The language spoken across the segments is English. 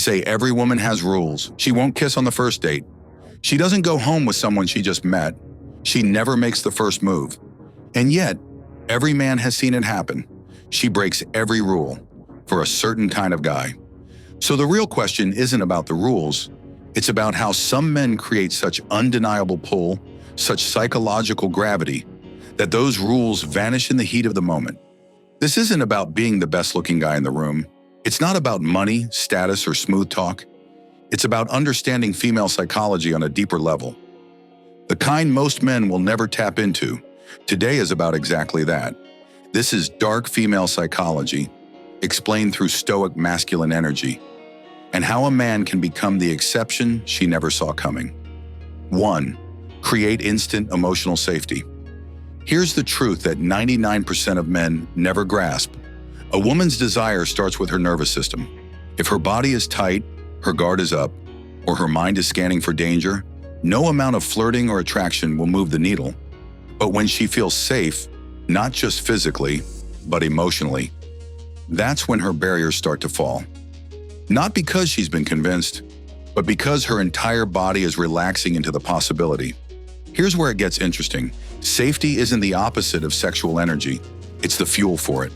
say every woman has rules. She won't kiss on the first date. She doesn't go home with someone she just met. She never makes the first move. And yet, every man has seen it happen. She breaks every rule for a certain kind of guy. So the real question isn't about the rules. It's about how some men create such undeniable pull, such psychological gravity, that those rules vanish in the heat of the moment. This isn't about being the best-looking guy in the room. It's not about money, status, or smooth talk. It's about understanding female psychology on a deeper level. The kind most men will never tap into. Today is about exactly that. This is dark female psychology, explained through Stoic masculine energy, and how a man can become the exception she never saw coming. 1. Create instant emotional safety. Here's the truth that 99% of men never grasp. A woman's desire starts with her nervous system. If her body is tight, her guard is up, or her mind is scanning for danger, no amount of flirting or attraction will move the needle. But when she feels safe, not just physically, but emotionally, that's when her barriers start to fall. Not because she's been convinced, but because her entire body is relaxing into the possibility. Here's where it gets interesting. Safety isn't the opposite of sexual energy. It's the fuel for it.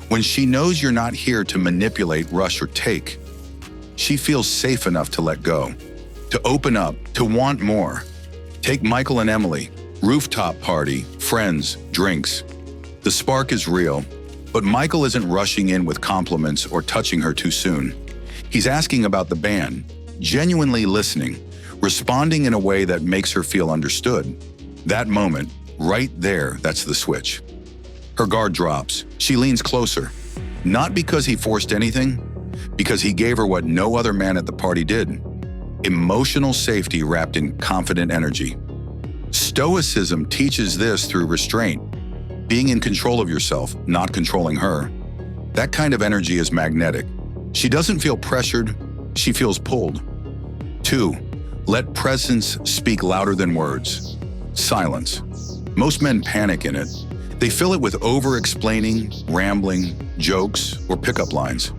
When she knows you're not here to manipulate, rush, or take, she feels safe enough to let go, to open up, to want more. Take Michael and Emily. Rooftop party, friends, drinks. The spark is real, but Michael isn't rushing in with compliments or touching her too soon. He's asking about the band, genuinely listening, responding in a way that makes her feel understood. That moment, right there, that's the switch. Her guard drops. She leans closer. Not because he forced anything, because he gave her what no other man at the party did. Emotional safety wrapped in confident energy. Stoicism teaches this through restraint, being in control of yourself, not controlling her. That kind of energy is magnetic. She doesn't feel pressured, she feels pulled. 2. Let presence speak louder than words. Silence. Most men panic in it. They fill it with over-explaining, rambling, jokes, or pickup lines.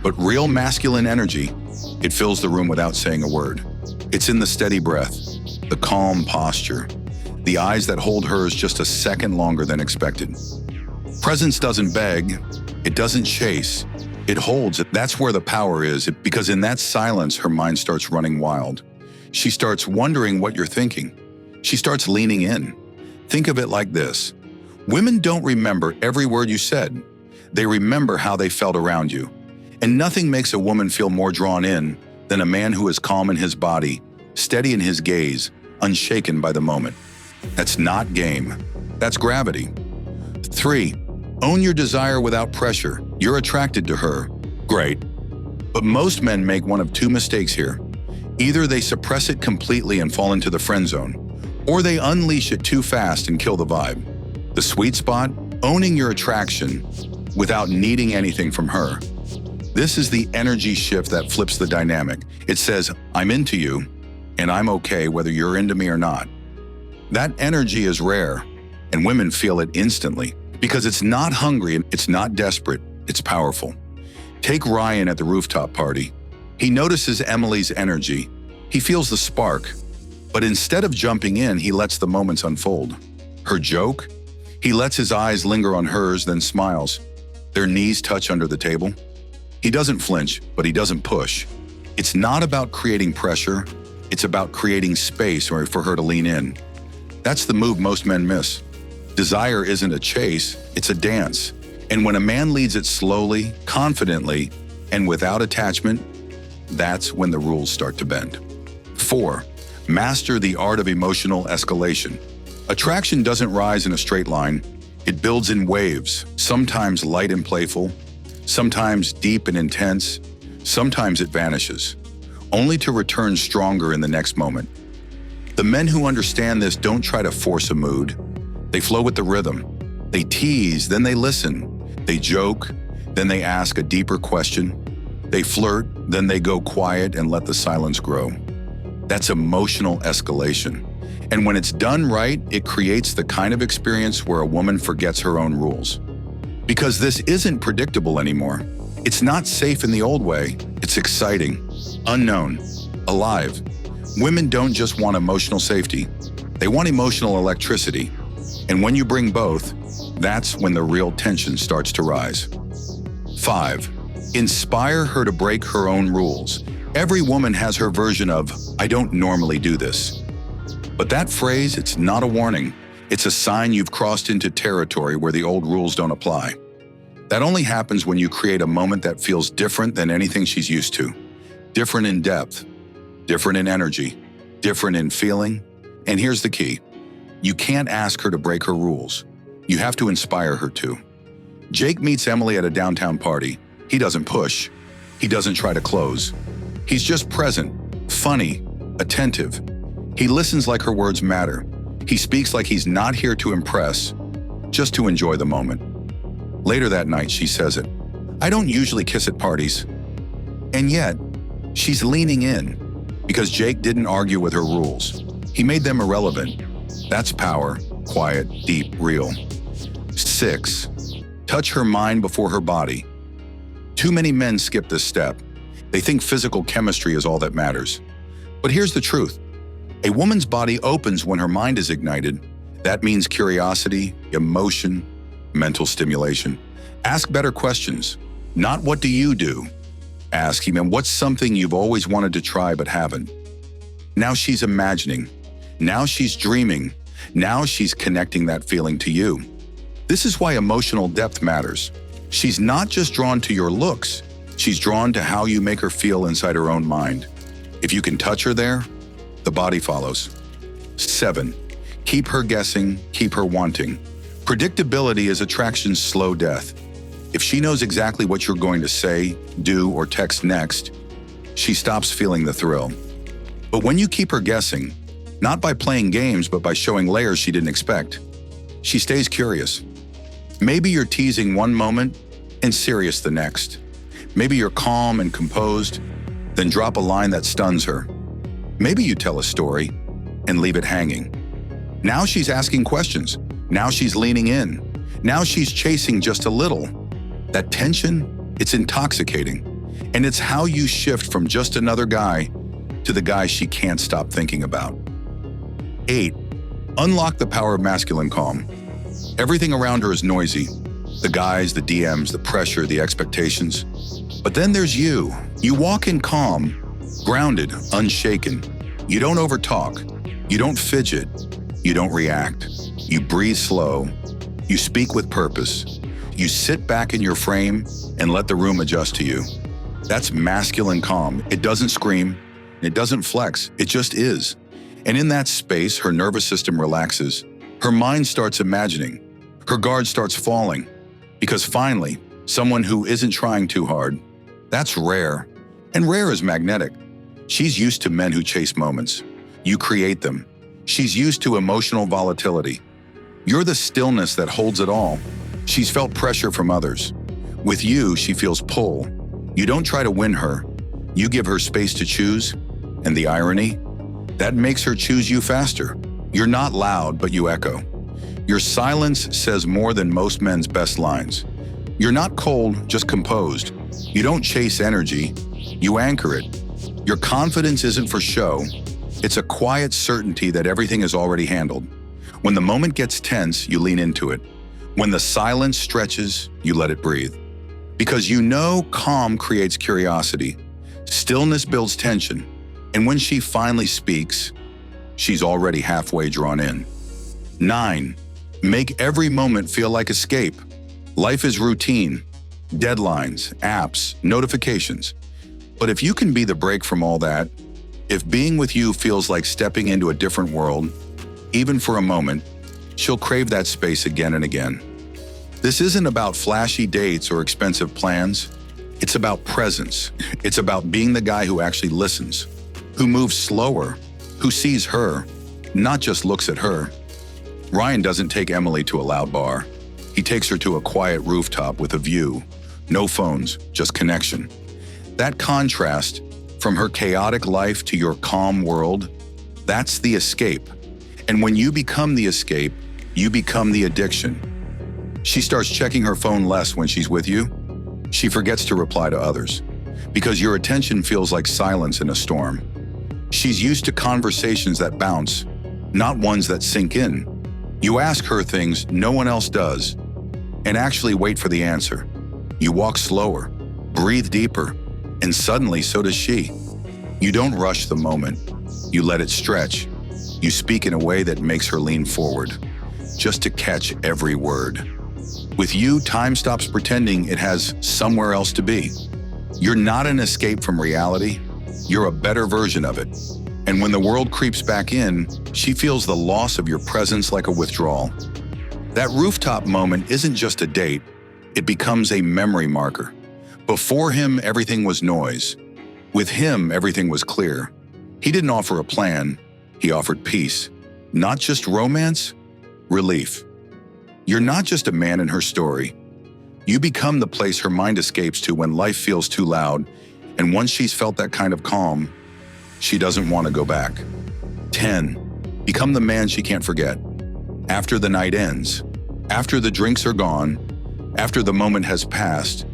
But real masculine energy, it fills the room without saying a word. It's in the steady breath, the calm posture, the eyes that hold hers just a second longer than expected. Presence doesn't beg, it doesn't chase, it holds. That's where the power is, because in that silence, her mind starts running wild. She starts wondering what you're thinking. She starts leaning in. Think of it like this. Women don't remember every word you said. They remember how they felt around you. And nothing makes a woman feel more drawn in than a man who is calm in his body, steady in his gaze, unshaken by the moment. That's not game. That's gravity. 3. Own your desire without pressure. You're attracted to her. Great. But most men make one of two mistakes here. Either they suppress it completely and fall into the friend zone, or they unleash it too fast and kill the vibe. The sweet spot? Owning your attraction without needing anything from her. This is the energy shift that flips the dynamic. It says, I'm into you, and I'm okay whether you're into me or not. That energy is rare, and women feel it instantly, because it's not hungry, it's not desperate, it's powerful. Take Ryan at the rooftop party. He notices Emily's energy. He feels the spark, but instead of jumping in, he lets the moments unfold. Her joke? He lets his eyes linger on hers, then smiles. Their knees touch under the table. He doesn't flinch, but he doesn't push. It's not about creating pressure, it's about creating space for her to lean in. That's the move most men miss. Desire isn't a chase, it's a dance. And when a man leads it slowly, confidently, and without attachment, that's when the rules start to bend. 4. Master the art of emotional escalation. Attraction doesn't rise in a straight line. It builds in waves, sometimes light and playful, sometimes deep and intense, sometimes it vanishes, only to return stronger in the next moment. The men who understand this don't try to force a mood. They flow with the rhythm. They tease, then they listen. They joke, then they ask a deeper question. They flirt, then they go quiet and let the silence grow. That's emotional escalation. And when it's done right, it creates the kind of experience where a woman forgets her own rules. Because this isn't predictable anymore. It's not safe in the old way. It's exciting, unknown, alive. Women don't just want emotional safety. They want emotional electricity. And when you bring both, that's when the real tension starts to rise. 5. Inspire her to break her own rules. Every woman has her version of, "I don't normally do this." But that phrase, it's not a warning. It's a sign you've crossed into territory where the old rules don't apply. That only happens when you create a moment that feels different than anything she's used to. Different in depth, different in energy, different in feeling. And here's the key. You can't ask her to break her rules. You have to inspire her to. Jake meets Emily at a downtown party. He doesn't push. He doesn't try to close. He's just present, funny, attentive. He listens like her words matter. He speaks like he's not here to impress, just to enjoy the moment. Later that night, she says it. "I don't usually kiss at parties." And yet, she's leaning in because Jake didn't argue with her rules. He made them irrelevant. That's power, quiet, deep, real. 6. Touch her mind before her body. Too many men skip this step. They think physical chemistry is all that matters. But here's the truth. A woman's body opens when her mind is ignited. That means curiosity, emotion, mental stimulation. Ask better questions. Not what do you do? Ask him, what's something you've always wanted to try but haven't? Now she's imagining. Now she's dreaming. Now she's connecting that feeling to you. This is why emotional depth matters. She's not just drawn to your looks. She's drawn to how you make her feel inside her own mind. If you can touch her there, the body follows. 7. Keep her guessing, keep her wanting. Predictability is attraction's slow death. If she knows exactly what you're going to say, do, or text next, she stops feeling the thrill. But when you keep her guessing, not by playing games, but by showing layers she didn't expect, she stays curious. Maybe you're teasing one moment and serious the next. Maybe you're calm and composed, then drop a line that stuns her. Maybe you tell a story and leave it hanging. Now she's asking questions. Now she's leaning in. Now she's chasing just a little. That tension, it's intoxicating. And it's how you shift from just another guy to the guy she can't stop thinking about. 8. Unlock the power of masculine calm. Everything around her is noisy. The guys, the DMs, the pressure, the expectations. But then there's you. You walk in calm, grounded, unshaken. You don't overtalk. You don't fidget. You don't react. You breathe slow. You speak with purpose. You sit back in your frame and let the room adjust to you. That's masculine calm. It doesn't scream. It doesn't flex. It just is. And in that space, her nervous system relaxes. Her mind starts imagining. Her guard starts falling. Because finally, someone who isn't trying too hard, that's rare. And rare is magnetic. She's used to men who chase moments. You create them. She's used to emotional volatility. You're the stillness that holds it all. She's felt pressure from others. With you, she feels pull. You don't try to win her. You give her space to choose. And the irony? That makes her choose you faster. You're not loud, but you echo. Your silence says more than most men's best lines. You're not cold, just composed. You don't chase energy, you anchor it. Your confidence isn't for show. It's a quiet certainty that everything is already handled. When the moment gets tense, you lean into it. When the silence stretches, you let it breathe. Because you know calm creates curiosity. Stillness builds tension. And when she finally speaks, she's already halfway drawn in. 9. Make every moment feel like escape. Life is routine, deadlines, apps, notifications. But if you can be the break from all that, if being with you feels like stepping into a different world, even for a moment, she'll crave that space again and again. This isn't about flashy dates or expensive plans. It's about presence. It's about being the guy who actually listens, who moves slower, who sees her, not just looks at her. Ryan doesn't take Emily to a loud bar. He takes her to a quiet rooftop with a view. No phones, just connection. That contrast from her chaotic life to your calm world, that's the escape. And when you become the escape, you become the addiction. She starts checking her phone less when she's with you. She forgets to reply to others because your attention feels like silence in a storm. She's used to conversations that bounce, not ones that sink in. You ask her things no one else does and actually wait for the answer. You walk slower, breathe deeper, and suddenly so does she. You don't rush the moment. You let it stretch. You speak in a way that makes her lean forward, just to catch every word. With you, time stops pretending it has somewhere else to be. You're not an escape from reality. You're a better version of it. And when the world creeps back in, she feels the loss of your presence like a withdrawal. That rooftop moment isn't just a date. It becomes a memory marker. Before him, everything was noise. With him, everything was clear. He didn't offer a plan. He offered peace. Not just romance, relief. You're not just a man in her story. You become the place her mind escapes to when life feels too loud, and once she's felt that kind of calm, she doesn't want to go back. 10. Become the man she can't forget. After the night ends, after the drinks are gone, after the moment has passed,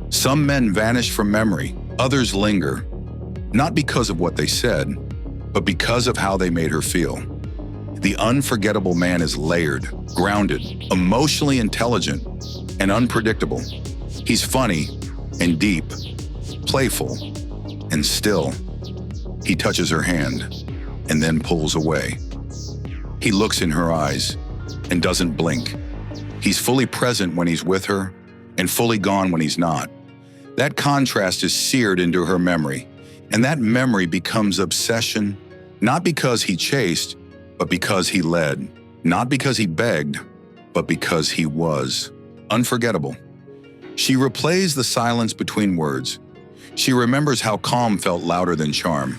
some men vanish from memory, others linger, not because of what they said, but because of how they made her feel. The unforgettable man is layered, grounded, emotionally intelligent, and unpredictable. He's funny and deep, playful and still. He touches her hand and then pulls away. He looks in her eyes and doesn't blink. He's fully present when he's with her and fully gone when he's not. That contrast is seared into her memory, and that memory becomes obsession, not because he chased, but because he led. Not because he begged, but because he was. Unforgettable. She replays the silence between words. She remembers how calm felt louder than charm.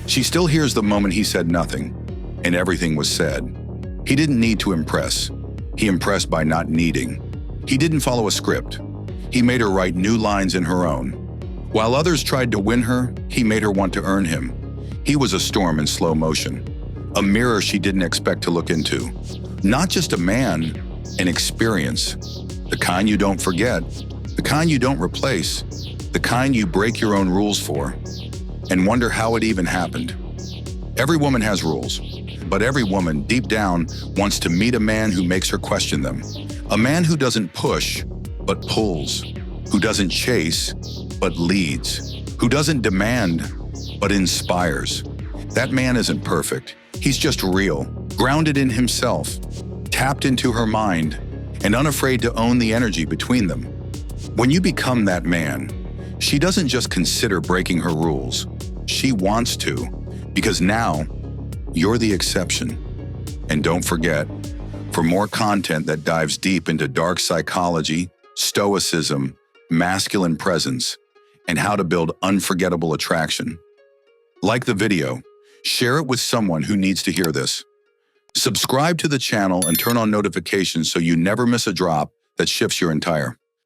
She still hears the moment he said nothing, and everything was said. He didn't need to impress. He impressed by not needing. He didn't follow a script. He made her write new lines in her own. While others tried to win her, he made her want to earn him. He was a storm in slow motion, a mirror she didn't expect to look into. Not just a man, an experience. The kind you don't forget, the kind you don't replace, the kind you break your own rules for, and wonder how it even happened. Every woman has rules, but every woman, deep down, wants to meet a man who makes her question them. A man who doesn't push, but pulls, who doesn't chase, but leads, who doesn't demand, but inspires. That man isn't perfect. He's just real, grounded in himself, tapped into her mind, and unafraid to own the energy between them. When you become that man, she doesn't just consider breaking her rules. She wants to, because now you're the exception. And don't forget, for more content that dives deep into dark psychology, Stoicism, masculine presence, and how to build unforgettable attraction, like the video, share it with someone who needs to hear this. Subscribe to the channel and turn on notifications so you never miss a drop that shifts your entire